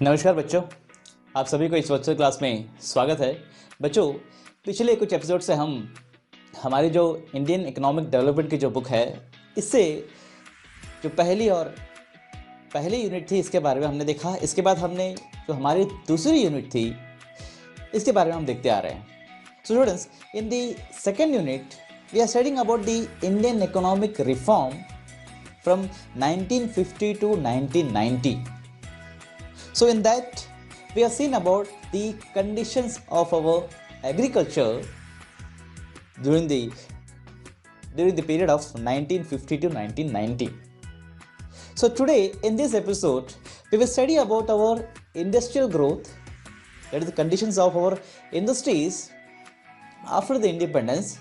नमस्कार बच्चों, आप सभी को इस वर्चुअल क्लास में स्वागत है। बच्चों, पिछले कुछ एपिसोड से हम हमारी जो इंडियन इकोनॉमिक डेवलपमेंट की जो बुक है, इससे जो पहली यूनिट थी इसके बारे में हमने देखा। इसके बाद हमने जो हमारी दूसरी यूनिट थी इसके बारे में हम देखते आ रहे हैं। So students, in the second unit we are studying about the Indian economic reform from 1950 to 1990. So in that we have seen about the conditions of our agriculture during the period of 1950 to 1990. So today in this episode we will study about our industrial growth, that is the conditions of our industries after the independence,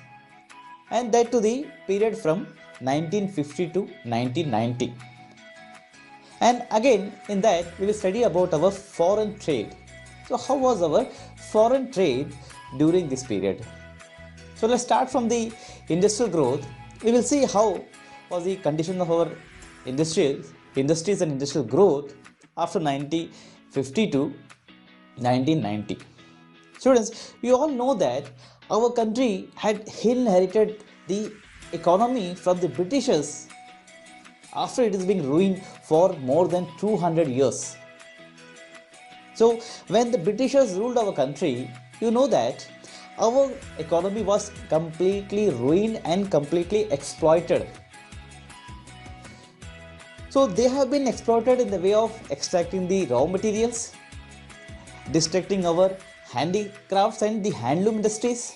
and that to the period from 1950 to 1990. And again in that we will study about our foreign trade. So how was our foreign trade during this period? So let's start from the industrial growth. We will see how was the condition of our industries and industrial growth after 1950 to 1990. Students, you all know that our country had inherited the economy from the Britishers after it is being ruined for more than 200 years. So when the Britishers ruled our country, you know that our economy was completely ruined and completely exploited. So they have been exploited in the way of extracting the raw materials, destructing our handicrafts and the handloom industries,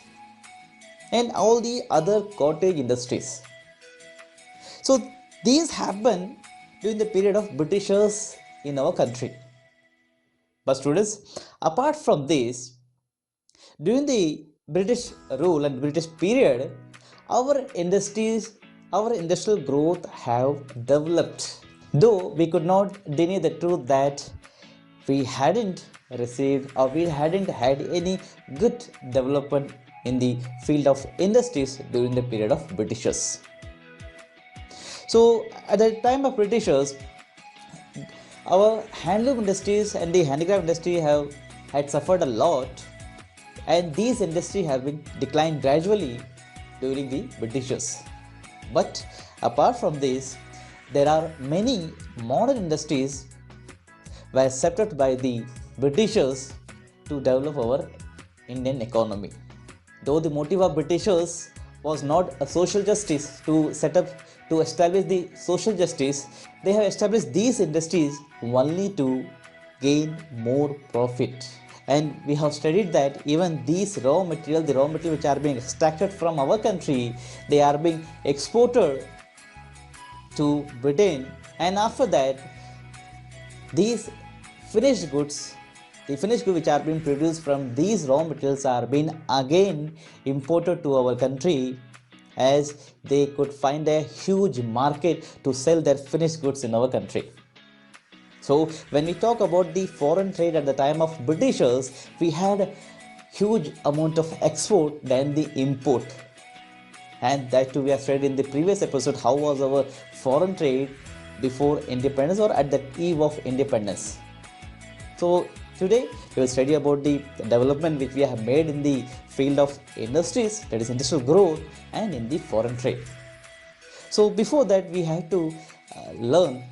and all the other cottage industries. So these happened during the period of Britishers in our country. But students, apart from this, during the British rule and British period, our industrial growth have developed. Though we could not deny the truth that we hadn't received or we hadn't had any good development in the field of industries during the period of Britishers. So at the time of Britishers, our handloom industries and the handicraft industry had suffered a lot, and these industries have been declined gradually during the Britishers. But apart from this, there are many modern industries were set up by the Britishers to develop our Indian economy. Though the motive of Britishers was not a social justice to establish the social justice, they have established these industries only to gain more profit. And we have studied that even these the raw material which are being extracted from our country, they are being exported to Britain, and after that these finished goods which are being produced from these raw materials are being again imported to our country, as they could find a huge market to sell their finished goods in our country. So when we talk about the foreign trade at the time of Britishers, we had a huge amount of export than the import. And that too we have studied in the previous episode how was our foreign trade before independence or at the eve of independence. So today we will study about the development which we have made in the field of industries, that is industrial growth, and in the foreign trade. So before that we have to learn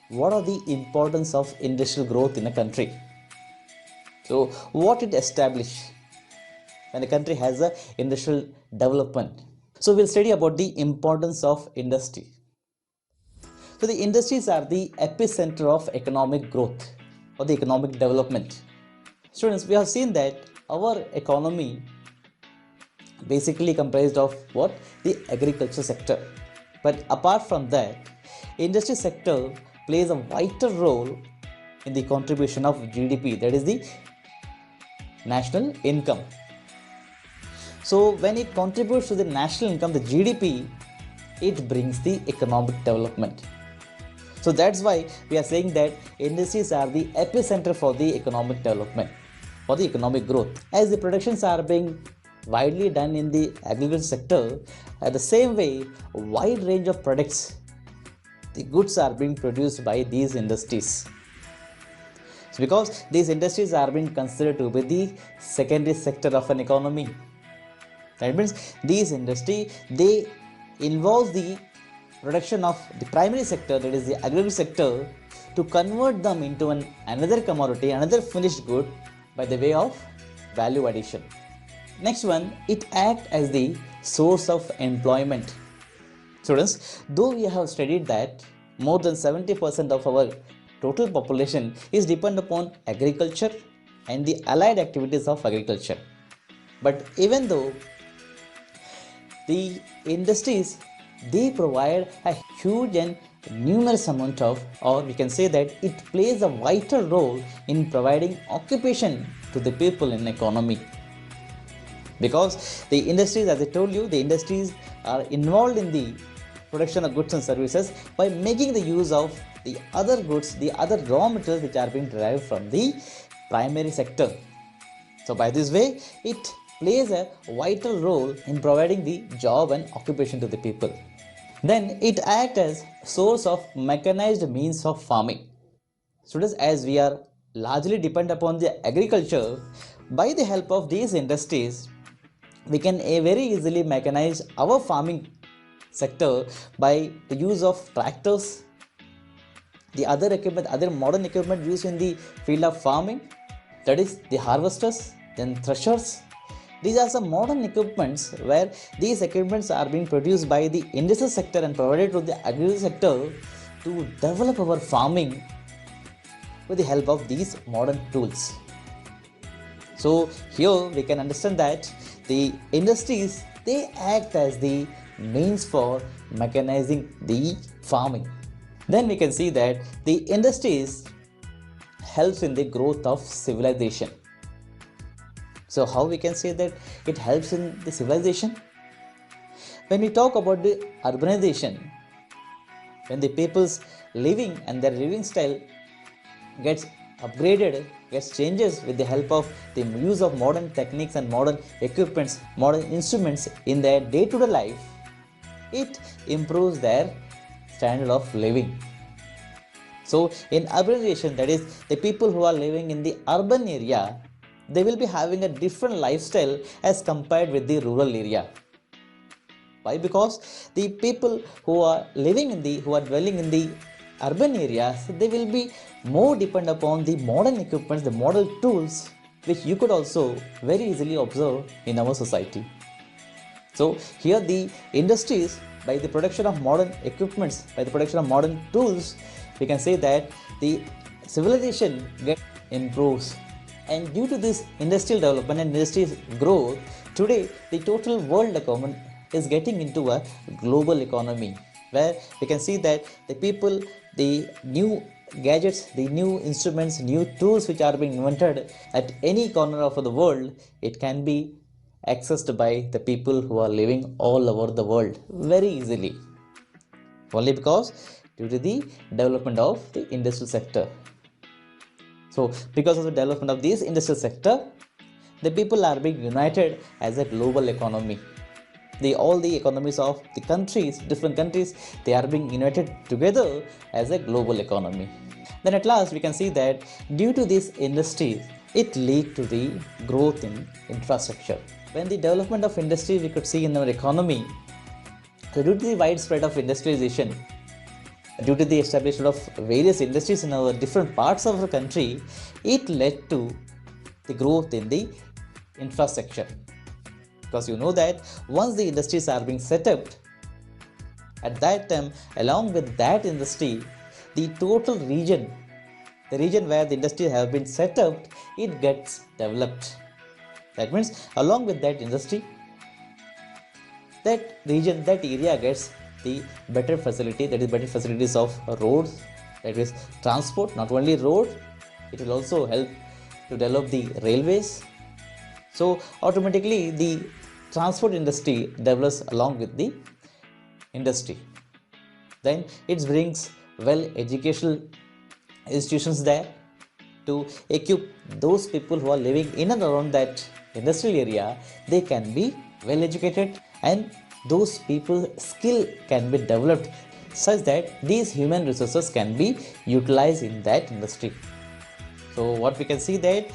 what are the importance of industrial growth in a country. So what it establishes when a country has a industrial development. So we'll study about the importance of industry. So the industries are the epicenter of economic growth or the economic development. Students, we have seen that our economy basically comprised of what? The agriculture sector. But apart from that, industry sector plays a vital role in the contribution of GDP, that is the national income. So when it contributes to the national income, the GDP, it brings the economic development. So that's why we are saying that industries are the epicenter for the economic development, for the economic growth. As the productions are being widely done in the agriculture sector, at the same way, a wide range of products, the goods are being produced by these industries. because these industries are being considered to be the secondary sector of an economy. That means these industry, they involve the production of the primary sector, that is the agricultural sector, to convert them into another commodity, another finished good by the way of value addition. Next one, it acts as the source of employment. Students, though we have studied that more than 70% of our total population is dependent upon agriculture and the allied activities of agriculture. But even though the industries, they provide a huge and numerous amount of, or we can say that it plays a vital role in providing occupation to the people in economy. Because the industries, as I told you, the industries are involved in the production of goods and services by making the use of the other goods, the other raw materials which are being derived from the primary sector. So by this way, it plays a vital role in providing the job and occupation to the people. Then it acts as source of mechanized means of farming. Students, as we are largely depend upon the agriculture, by the help of these industries, we can very easily mechanize our farming sector by the use of tractors, the other equipment, other modern equipment used in the field of farming, that is the harvesters, then threshers. These are some modern equipments where these equipments are being produced by the industrial sector and provided to the agricultural sector to develop our farming with the help of these modern tools. So here we can understand that the industries, they act as the means for mechanizing the farming. Then we can see that the industries helps in the growth of civilization. So how we can say that it helps in the civilization? When we talk about the urbanization, when the people's living and their living style gets upgraded, gets changes with the help of the use of modern techniques and modern equipments, modern instruments in their day-to-day life, it improves their standard of living. So in urbanization, that is the people who are living in the urban area, they will be having a different lifestyle as compared with the rural area. Why? Because the people who are living in the, who are dwelling in the urban areas, they will be more dependent upon the modern equipments, the modern tools, which you could also very easily observe in our society. So here the industries, by the production of modern equipments, by the production of modern tools, we can say that the civilization improves. And due to this industrial development and industry's growth, today the total world economy is getting into a global economy, where we can see that the people, the new gadgets, the new instruments, new tools which are being invented at any corner of the world, it can be accessed by the people who are living all over the world very easily, only because due to the development of the industrial sector. So because of the development of this industrial sector, the people are being united as a global economy. All the economies of the countries, different countries, they are being united together as a global economy. Then at last we can see that due to this industry, it lead to the growth in infrastructure. When the development of industry we could see in our economy, so due to the widespread of industrialization, due to the establishment of various industries in our different parts of the country, it led to the growth in the infrastructure. Because you know that once the industries are being set up, at that time, along with that industry, the total region, the region where the industry have been set up, it gets developed. That means along with that industry, that region, that area gets the better facility, that is better facilities of roads, that is transport, not only road, it will also help to develop the railways. So automatically the transport industry develops along with the industry. Then it brings well educational institutions there to equip those people who are living in and around that industrial area. They can be well educated, and those people's skill can be developed such that these human resources can be utilized in that industry. So what we can see that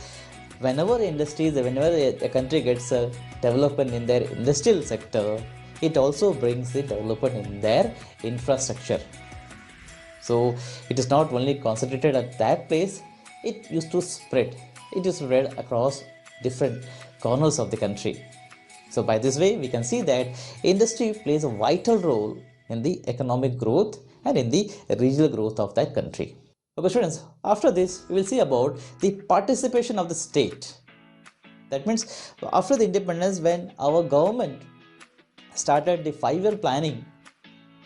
whenever a country gets a development in their industrial sector, it also brings the development in their infrastructure. So it is not only concentrated at that place, it used to spread. It is spread across different corners of the country. So by this way, we can see that industry plays a vital role in the economic growth and in the regional growth of that country. Okay, students, after this, we will see about the participation of the state. That means after the independence, when our government started the 5-year planning,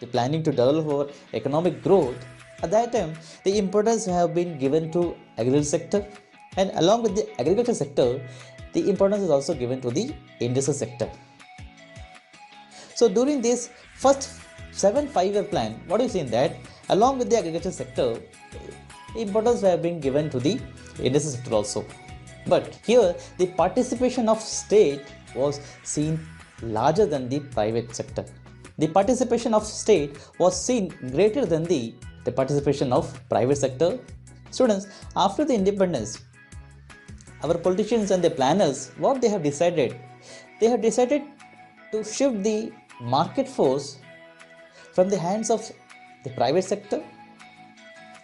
the planning to develop our economic growth, at that time, the importance have been given to agriculture sector, and along with the agriculture sector, the importance is also given to the industrial sector. So during this first 5-year plan, what you see in that, along with the agriculture sector, importance have been given to the industrial sector also. But here the participation of state was seen larger than the private sector. The participation of state was seen greater than the participation of private sector. Students, after the independence, our politicians and the planners, what they have decided to shift the market force from the hands of the private sector,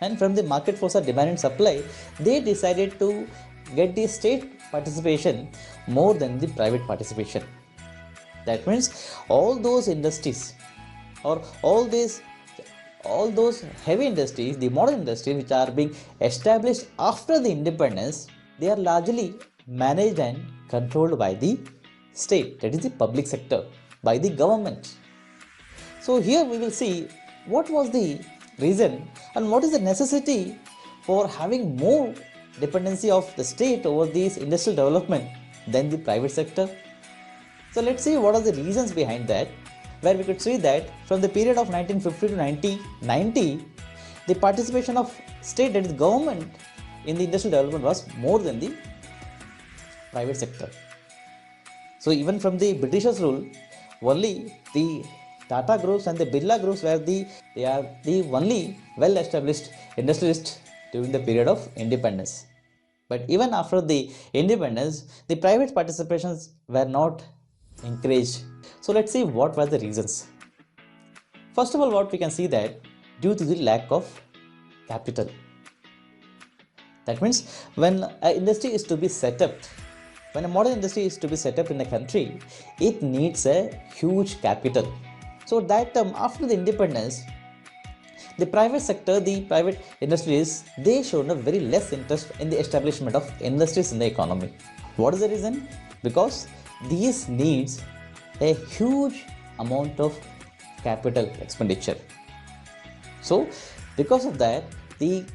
and from the market force of demand and supply, they decided to get the state participation more than the private participation. That means all those industries, or all those heavy industries, the modern industries which are being established after the independence, they are largely managed and controlled by the state, that is the public sector, by the government. So here we will see what was the reason and what is the necessity for having more dependency of the state over this industrial development than the private sector. So let's see what are the reasons behind that, where we could see that from the period of 1950 to 1990, the participation of state, that is government, in the industrial development was more than the private sector. So even from the Britishers' rule, only the Tata groups and the Birla groups were they are the only well-established industrialists during the period of independence. But even after the independence, the private participations were not encouraged. So let's see what were the reasons. First of all, what we can see that due to the lack of capital. That means when an industry is to be set up, when a modern industry is to be set up in a country, it needs a huge capital. So that time after the independence, the private sector, the private industries, they showed a very less interest in the establishment of industries in the economy. What is the reason? Because these needs a huge amount of capital expenditure. So because of that, the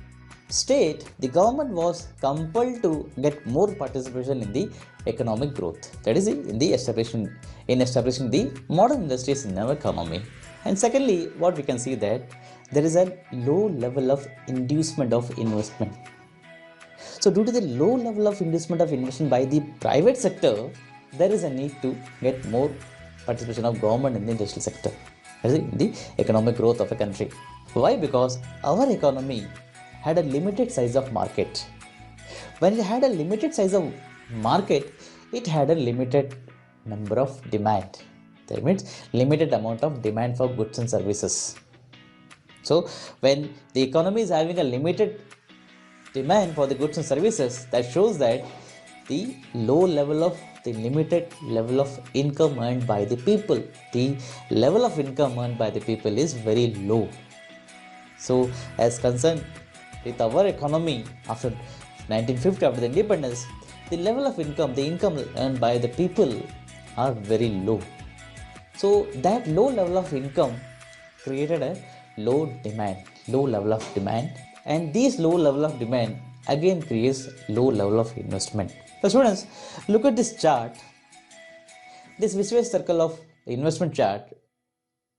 government was compelled to get more participation in the economic growth, that is in establishing the modern industries in our economy. And secondly, what we can see that there is a low level of inducement of investment. So due to the low level of investment by the private sector, there is a need to get more participation of government in the industrial sector, that is in the economic growth of a country. Why? Because our economy had a limited size of market. When it had a limited size of market, it had a limited number of demand. That means limited amount of demand for goods and services. So when the economy is having a limited demand for the goods and services, that shows that the limited level of income earned by the people. The level of income earned by the people is very low. So as concerned with our economy after 1950, after the independence, the level of income, the income earned by the people are very low. So that low level of income created a low level of demand, and this low level of demand again creates low level of investment. So students, look at this chart. This vicious circle of investment chart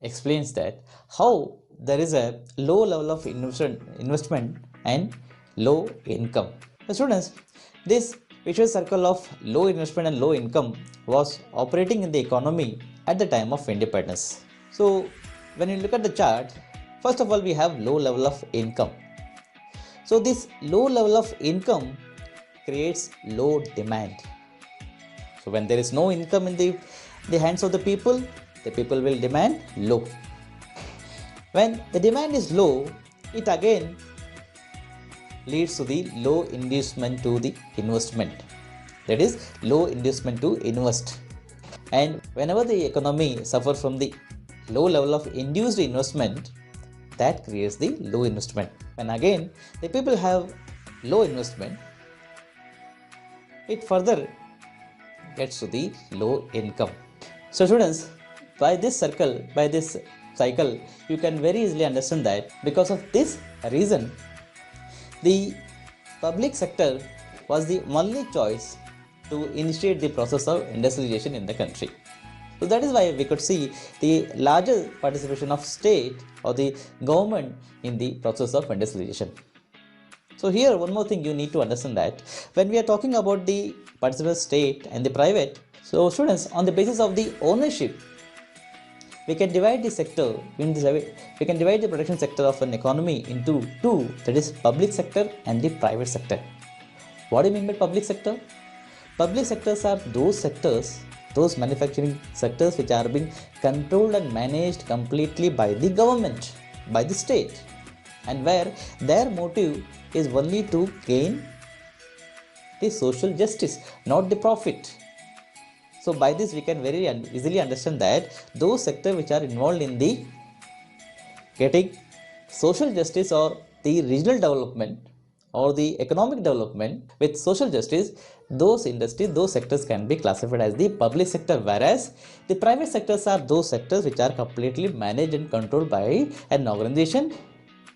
explains that how there is a low level of investment and low income. So students, this vicious circle of low investment and low income was operating in the economy at the time of independence. So when you look at the chart, first of all we have low level of income. So this low level of income creates low demand. So when there is no income in the hands of the people will demand low. When the demand is low, it again leads to the low inducement to the investment. That is low inducement to invest. And whenever the economy suffers from the low level of induced investment, that creates the low investment. When again the people have low investment, it further gets to the low income. So students, by this cycle, you can very easily understand that because of this reason, the public sector was the only choice to initiate the process of industrialization in the country. So that is why we could see the larger participation of state or the government in the process of industrialization. So here one more thing you need to understand, that when we are talking about the participant state and the private, so students, on the basis of the ownership, we can divide the sector, we can divide the production sector of an economy into two, that is public sector and the private sector. What do you mean by public sector? Public sectors are those sectors, those manufacturing sectors which are being controlled and managed completely by the government, by the state, and where their motive is only to gain the social justice, not the profit. So by this we can very easily understand that those sectors which are involved in the getting social justice or the regional development or the economic development with social justice, those industries, those sectors can be classified as the public sector, whereas the private sectors are those sectors which are completely managed and controlled by an organization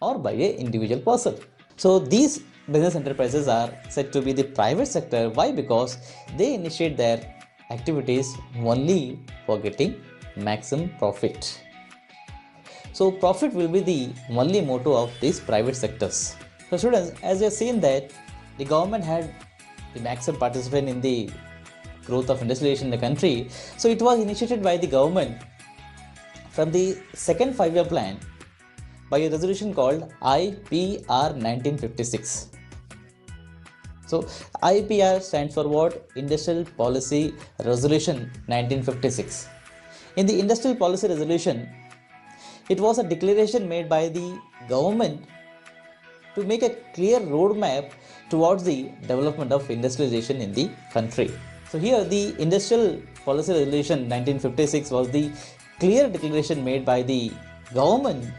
or by an individual person. So these business enterprises are said to be the private sector. Why? Because they initiate their activities only for getting maximum profit. So profit will be the only motto of these private sectors. So students, as you have seen that the government had the maximum participation in the growth of industrialization in the country. So it was initiated by the government from the second 5-year plan by a resolution called IPR 1956. So IPR stands for what? Industrial Policy Resolution 1956. In the Industrial Policy Resolution, it was a declaration made by the government to make a clear roadmap towards the development of industrialization in the country. So here the Industrial Policy Resolution 1956 was the clear declaration made by the government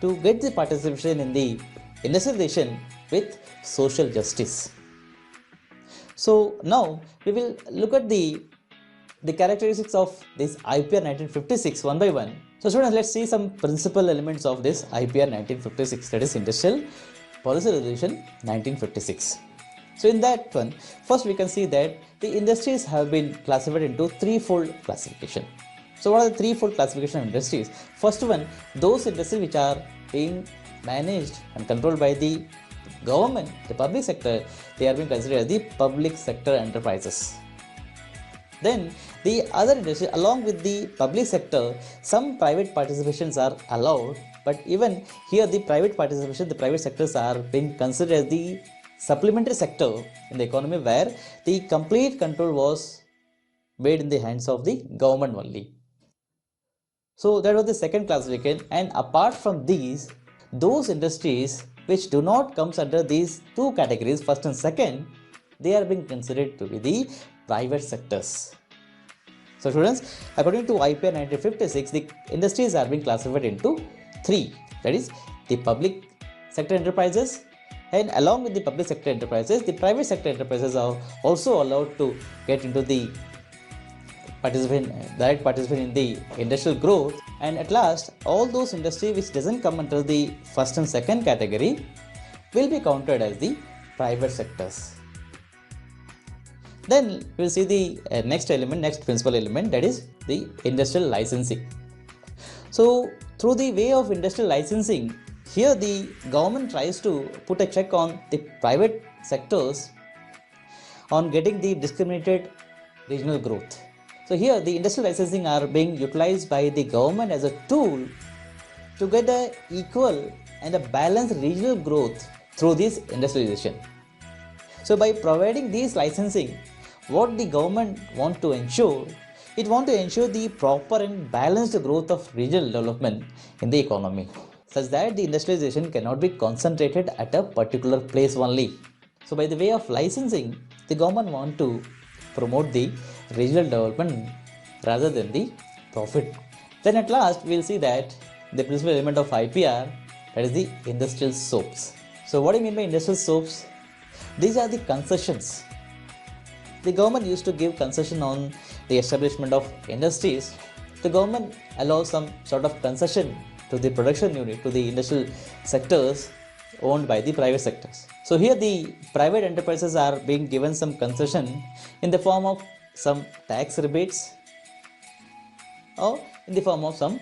to get the participation in the industrialization with social justice. So now we will look at the characteristics of this IPR 1956 one by one. So students, let's see some principal elements of this IPR 1956, that is Industrial Policy Resolution 1956. So in that one, first we can see that the industries have been classified into threefold classification. So what are the threefold classification of industries? First one, those industries which are being managed and controlled by the government, the public sector, they are being considered as the public sector enterprises. Then the other industry, along with the public sector, some private participations are allowed, but even here the private participation, the private sectors are being considered as the supplementary sector in the economy, where the complete control was made in the hands of the government only. So that was the second classification, and apart from these, those industries which do not come under these two categories, first and second, they are being considered to be the private sectors. So students, according to IPR 1956, the industries are being classified into three, that is the public sector enterprises, and along with the public sector enterprises, the private sector enterprises are also allowed to get into the direct participation in the industrial growth. And at last, all those industry which doesn't come under the first and second category will be counted as the private sectors. Then we will see the next principal element, that is the industrial licensing. So through the way of industrial licensing, here the government tries to put a check on the private sectors on getting the discriminated regional growth. So here the industrial licensing are being utilized by the government as a tool to get a equal and a balanced regional growth through this industrialization. So by providing these licensing, what the government want to ensure, it want to ensure the proper and balanced growth of regional development in the economy, such that the industrialization cannot be concentrated at a particular place only. So by the way of licensing, the government want to promote the regional development rather than the profit. Then at last we'll see that the principal element of IPR, that is the industrial soaps. So what do you mean by industrial soaps? These are the concessions. The government used to give concession on the establishment of industries. The government allows some sort of concession to the production unit, to the industrial sectors owned by the private sectors. So here the private enterprises are being given some concession in the form of some tax rebates or in the form of some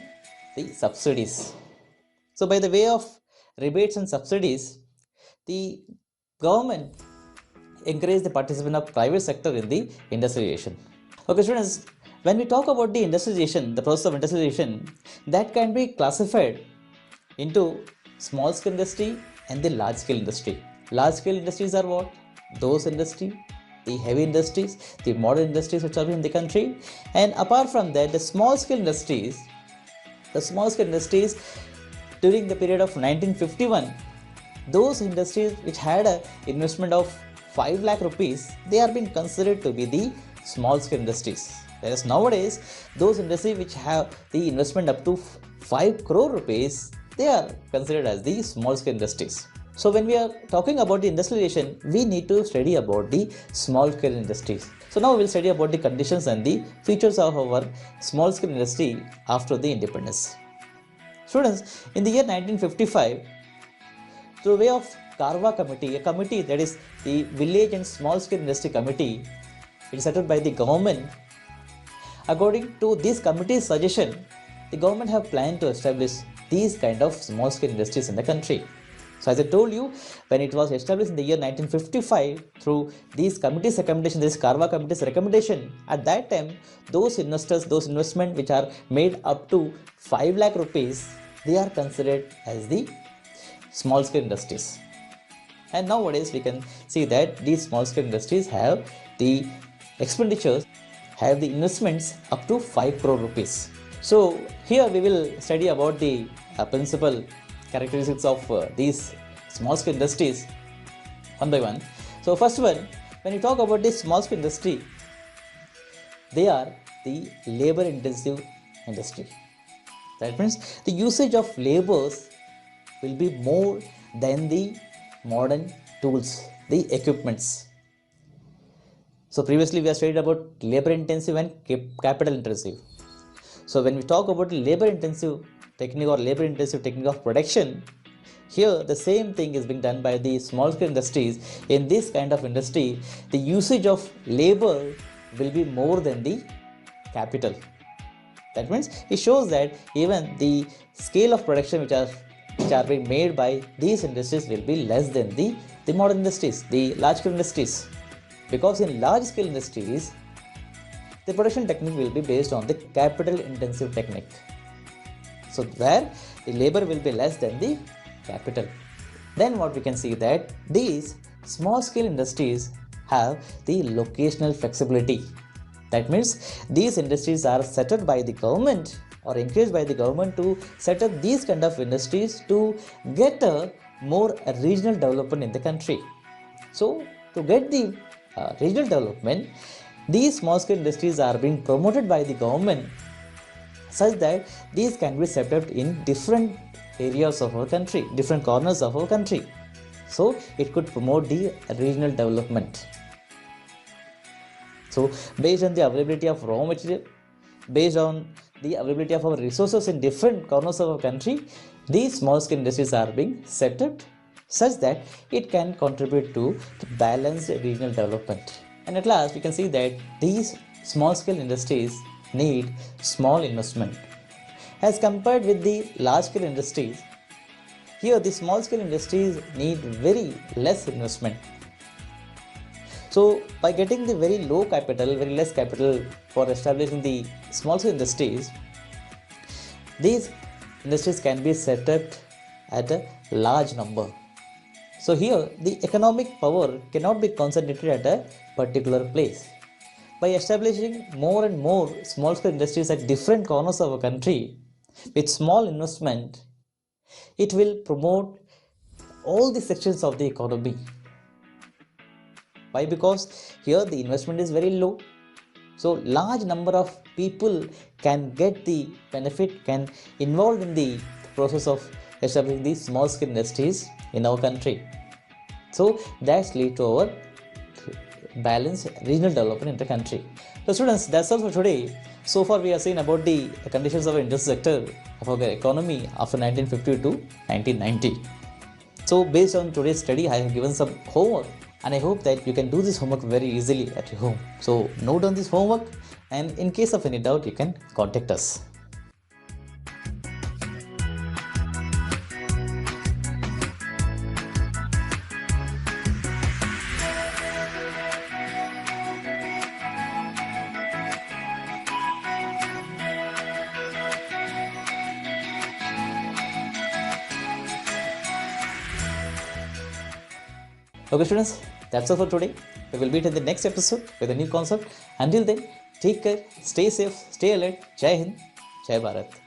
the subsidies. So by the way of rebates and subsidies, the government encourage the participation of private sector in the industrialization. Okay students, when we talk about the industrialization, the process of industrialization, that can be classified into small scale industry and the large scale industry. Large scale industries are what? Those industry, the heavy industries, the modern industries which are in the country. And apart from that, the small scale industries, during the period of 1951, those industries which had a investment of 5 lakh rupees, they are being considered to be the small scale industries. Whereas nowadays, those industries which have the investment up to 5 crore rupees, they are considered as the small scale industries. So when we are talking about the industrialization, we need to study about the small scale industries. So now we'll study about the conditions and the features of our small scale industry after the independence. Students, in the year 1955, through way of Karwa Committee, a committee that is the Village and Small Scale Industry Committee, it is set up by the government. According to this committee's suggestion, the government have planned to establish these kind of small scale industries in the country. So as I told you, when it was established in the year 1955 through these committee's recommendation, this Karwa Committee's recommendation, at that time, those investors, those investment which are made up to 5 lakh rupees, they are considered as the small scale industries. And nowadays we can see that these small scale industries have the expenditures, have the investments up to 5 crore rupees. So here we will study about the principal characteristics of these small scale industries one by one. So first one, when you talk about this small scale industry, they are the labor intensive industry. That means the usage of labors will be more than the modern tools, the equipments. So previously we have studied about labor intensive and capital intensive. So when we talk about labor intensive technique or labor intensive technique of production, here the same thing is being done by the small scale industries. In this kind of industry, the usage of labor will be more than the capital. That means it shows that even the scale of production which are being made by these industries will be less than the modern industries, the large scale industries. Because in large scale industries, the production technique will be based on the capital intensive technique. So there the labor will be less than the capital. Then what we can see that these small scale industries have the locational flexibility. That means these industries are set up by the government or encouraged by the government to set up these kind of industries to get a more regional development in the country. So to get the regional development, these small scale industries are being promoted by the government such that these can be set up in different areas of our country, different corners of our country. So it could promote the regional development. So based on the availability of raw material, based on the availability of our resources in different corners of our country, these small scale industries are being set up such that it can contribute to the balanced regional development. And at last we can see that these small scale industries need small investment as compared with the large scale industries. Here the small scale industries need very less investment. So by getting the very low capital, very less capital for establishing the small scale industries, these industries can be set up at a large number. So here the economic power cannot be concentrated at a particular place. By establishing more and more small scale industries at different corners of a country with small investment, it will promote all the sections of the economy. Why? Because here the investment is very low, so large number of people can get the benefit, can involved in the process of establishing these small scale industries in our country. So that's lead to our balanced regional development in the country. So students, that's all for today. So far we have seen about the conditions of industrial sector of our economy after 1950 to 1990. So based on today's study, I have given some homework, and I hope that you can do this homework very easily at your home. So note down this homework, and in case of any doubt, you can contact us. Okay students, that's all for today. We will meet in the next episode with a new concept. Until then, take care, stay safe, stay alert. Jai Hind, Jai Bharat.